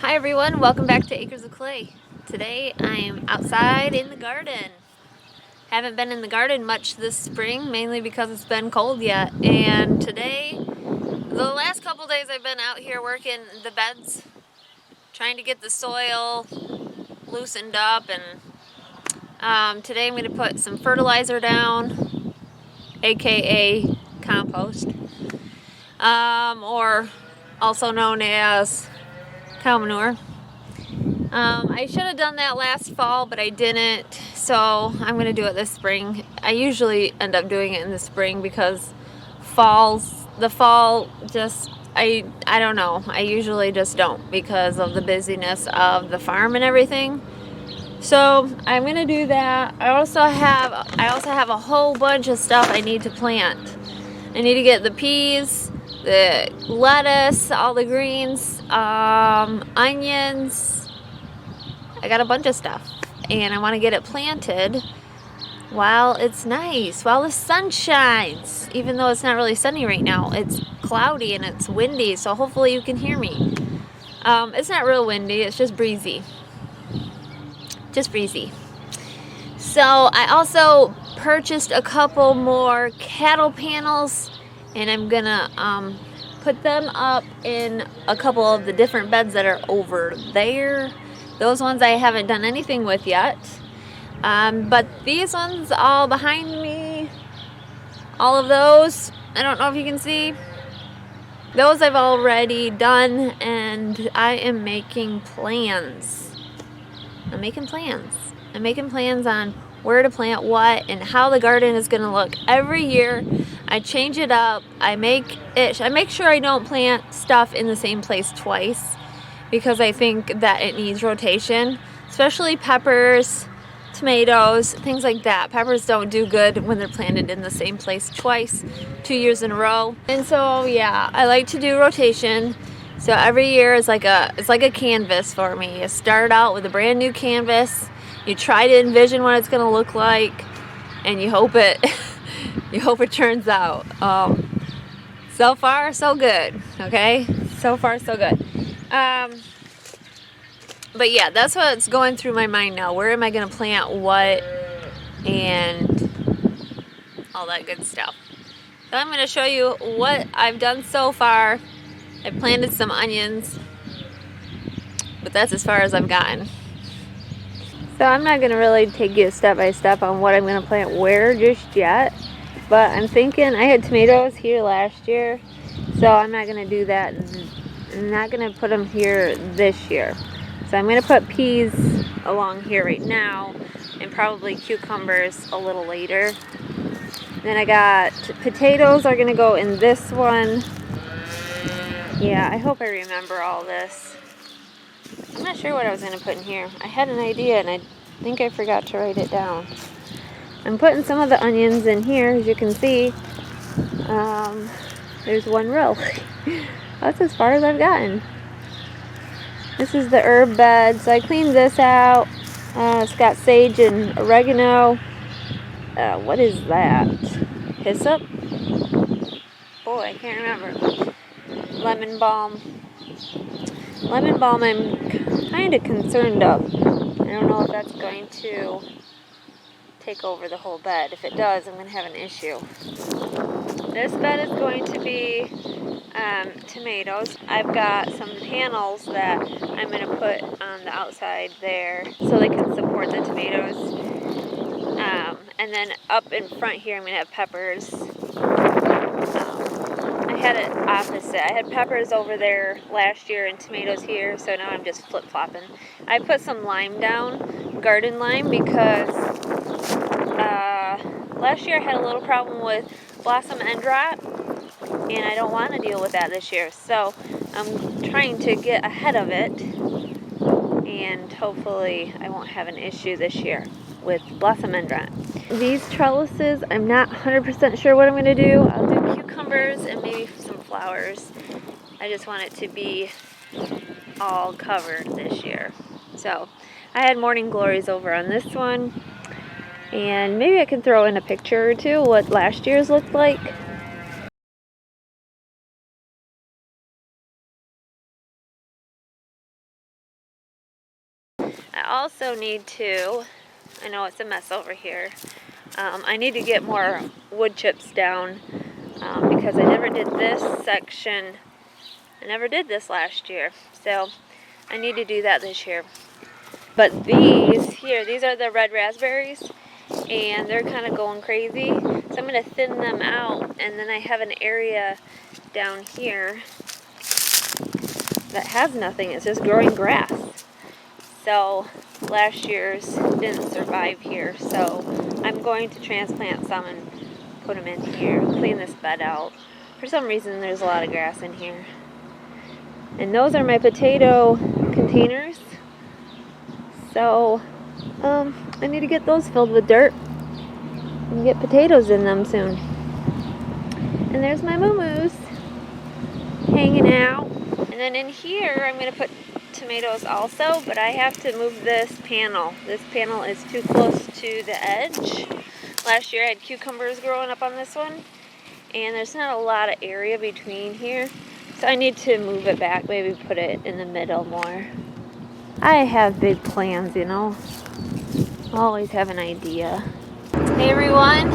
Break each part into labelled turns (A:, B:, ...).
A: Hi everyone, welcome back to Acres of Clay. Today I'm outside in the garden. Haven't been in the garden much this spring, mainly because it's been cold yet. And today, the last couple days I've been out here working the beds, trying to get the soil loosened up. And today I'm going to put some fertilizer down, aka compost, or also known as cow manure. I should have done that last fall, but I didn't, so I'm going to do it this spring. I usually end up doing it in the spring because the fall just, I don't know, I usually just don't because of the busyness of the farm and everything. So I'm going to do that. I also have a whole bunch of stuff I need to plant. I need to get the peas, the lettuce, all the greens, onions. I got a bunch of stuff and I want to get it planted while it's nice, while the sun shines. Even though it's not really sunny right now, it's cloudy and it's windy, so hopefully you can hear me. It's not real windy, it's just breezy. Just breezy. So I also purchased a couple more cattle panels and I'm gonna put them up in a couple of the different beds that are over there. Those ones I haven't done anything with yet. But these ones all behind me, all of those, I don't know if you can see, those I've already done and I am making plans. I'm making plans on where to plant what and how the garden is going to look. Every year I change it up. I make sure I don't plant stuff in the same place twice because I think that it needs rotation, especially peppers, tomatoes, things like that. Peppers don't do good when they're planted in the same place twice, 2 years in a row. And so yeah, I like to do rotation. So every year it's like a canvas for me. You start out with a brand new canvas. You try to envision what it's going to look like, and you hope it turns out. So far, so good. Okay, so far, so good. But yeah, that's what's going through my mind now. Where am I going to plant what and all that good stuff. So I'm going to show you what I've done so far. I planted some onions, but that's as far as I've gotten. So I'm not going to really take you step by step on what I'm going to plant where just yet. But I'm thinking, I had tomatoes here last year, so I'm not going to do that. I'm not going to put them here this year. So I'm going to put peas along here right now and probably cucumbers a little later. Then I got potatoes are going to go in this one. Yeah, I hope I remember all this. I'm not sure what I was going to put in here. I had an idea and I think I forgot to write it down. I'm putting some of the onions in here, as you can see. There's one row. That's as far as I've gotten. This is the herb bed, so I cleaned this out. It's got sage and oregano. What is that? Hyssop? Boy, I can't remember. Lemon balm. Lemon balm I'm kind of concerned of. I don't know if that's going to take over the whole bed. If it does, I'm going to have an issue. This bed is going to be tomatoes. I've got some panels that I'm going to put on the outside there so they can support the tomatoes. And then up in front here I'm going to have peppers. I had it opposite. I had peppers over there last year and tomatoes here, so now I'm just flip-flopping. I put some lime down, garden lime, because last year I had a little problem with blossom end rot, and I don't want to deal with that this year. So I'm trying to get ahead of it, and hopefully I won't have an issue this year with blossom end rot. These trellises, I'm not 100% sure what I'm going to do. I'll do cucumbers and maybe some flowers. I just want it to be all covered this year. So I had morning glories over on this one, and maybe I can throw in a picture or two what last year's looked like. I also need to, I know it's a mess over here, I need to get more wood chips down because I never did this section. I never did this last year, so I need to do that this year. But these here, these are the red raspberries, and they're kind of going crazy. So I'm going to thin them out, and then I have an area down here that has nothing. It's just growing grass. So last year's didn't survive here, so I'm going to transplant some and put them in here, clean this bed out. For some reason there's a lot of grass in here. And those are my potato containers. So I need to get those filled with dirt and get potatoes in them soon. And there's my moo-moos hanging out. And then in here I'm going to put tomatoes also, but I have to move this panel. This panel is too close to the edge. Last year I had cucumbers growing up on this one, and there's not a lot of area between here. So I need to move it back, maybe put it in the middle more. I have big plans, you know. I always have an idea. Hey everyone,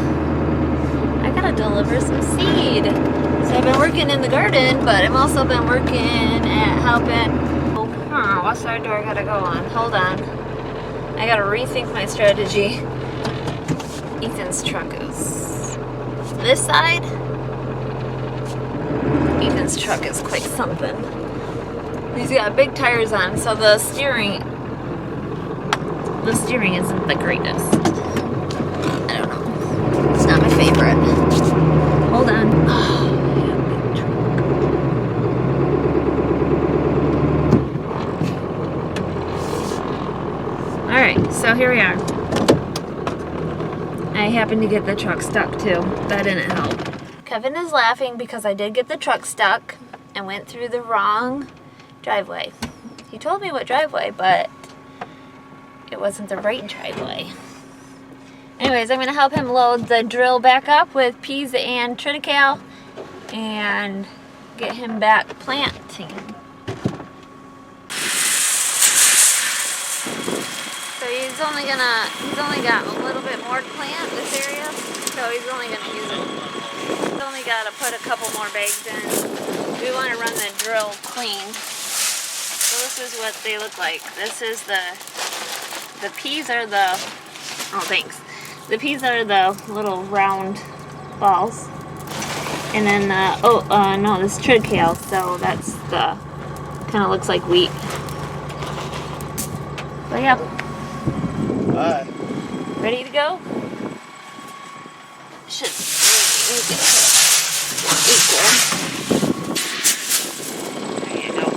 A: I gotta deliver some seed. So I've been working in the garden, but I've also been working at helping. What side do I gotta go on? Hold on. I gotta rethink my strategy. Ethan's truck is this side. Ethan's truck is quite something. He's got big tires on, so the steering isn't the greatest. I don't know. It's not my favorite. Hold on. Alright, so here we are. I happened to get the truck stuck too. That didn't help. Kevin is laughing because I did get the truck stuck and went through the wrong driveway. He told me what driveway, but it wasn't the right driveway. Anyways, I'm going to help him load the drill back up with peas and triticale and get him back planting. So he's only got a little bit more to plant this area, so he's only gonna use it. He's only got to put a couple more bags in. We want to run the drill clean. So this is what they look like. This is the peas are the, oh thanks. The peas are the little round balls. And then no, this is triticale, so that's the, kind of looks like wheat. But yeah.
B: Bye.
A: Ready to go? Should make it equal. There you go.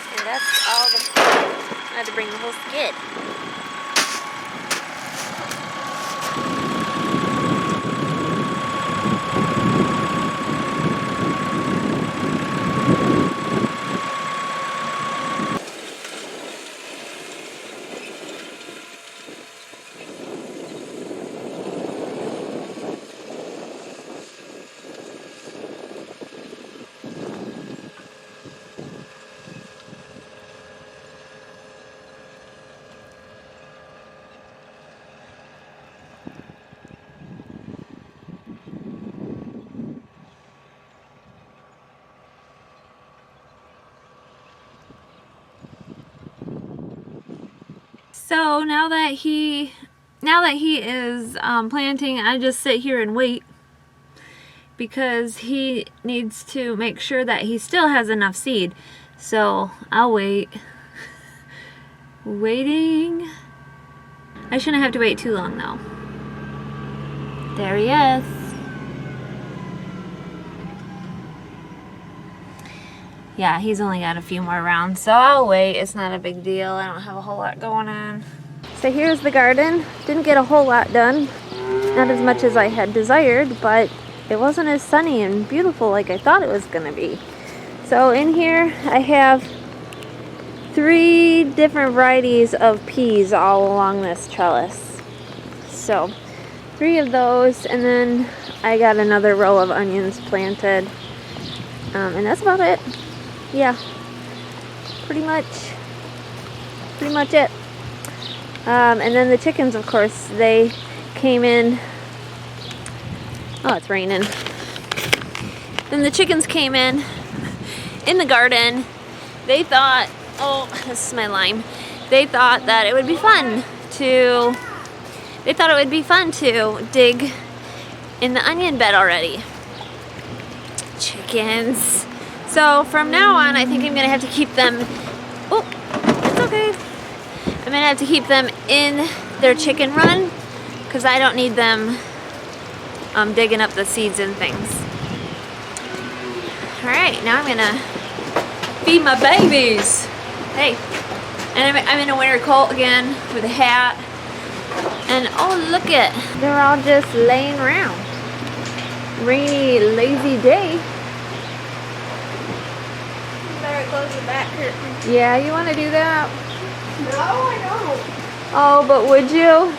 A: And that's all the food. I had to bring the whole skid. So now that he is planting, I just sit here and wait because he needs to make sure that he still has enough seed. So I'll wait. Waiting. I shouldn't have to wait too long though. There he is. Yeah, he's only got a few more rounds, so I'll wait. It's not a big deal. I don't have a whole lot going on. So here's the garden. Didn't get a whole lot done. Not as much as I had desired, but it wasn't as sunny and beautiful like I thought it was going to be. So in here, I have 3 different varieties of peas all along this trellis. So 3 of those, and then I got another row of onions planted. And that's about it. Yeah. pretty much it. And then the chickens, of course, they came in. Oh, it's raining. Then the chickens came in the garden. They thought, oh, this is my lime. They thought that it would be fun to dig in the onion bed already. Chickens. So from now on, I think I'm gonna have to keep them. Oh, it's okay. I'm gonna have to keep them in their chicken run because I don't need them digging up the seeds and things. All right, now I'm gonna feed my babies. Hey, and I'm in a winter coat again with a hat. And oh, look it, they're all just laying around. Rainy, lazy day.
C: You better close the back curtain.
A: Yeah, you want to do that?
C: No, I don't.
A: Oh, but would you?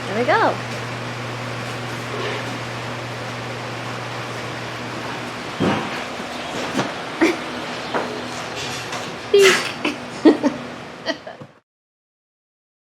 A: There we go.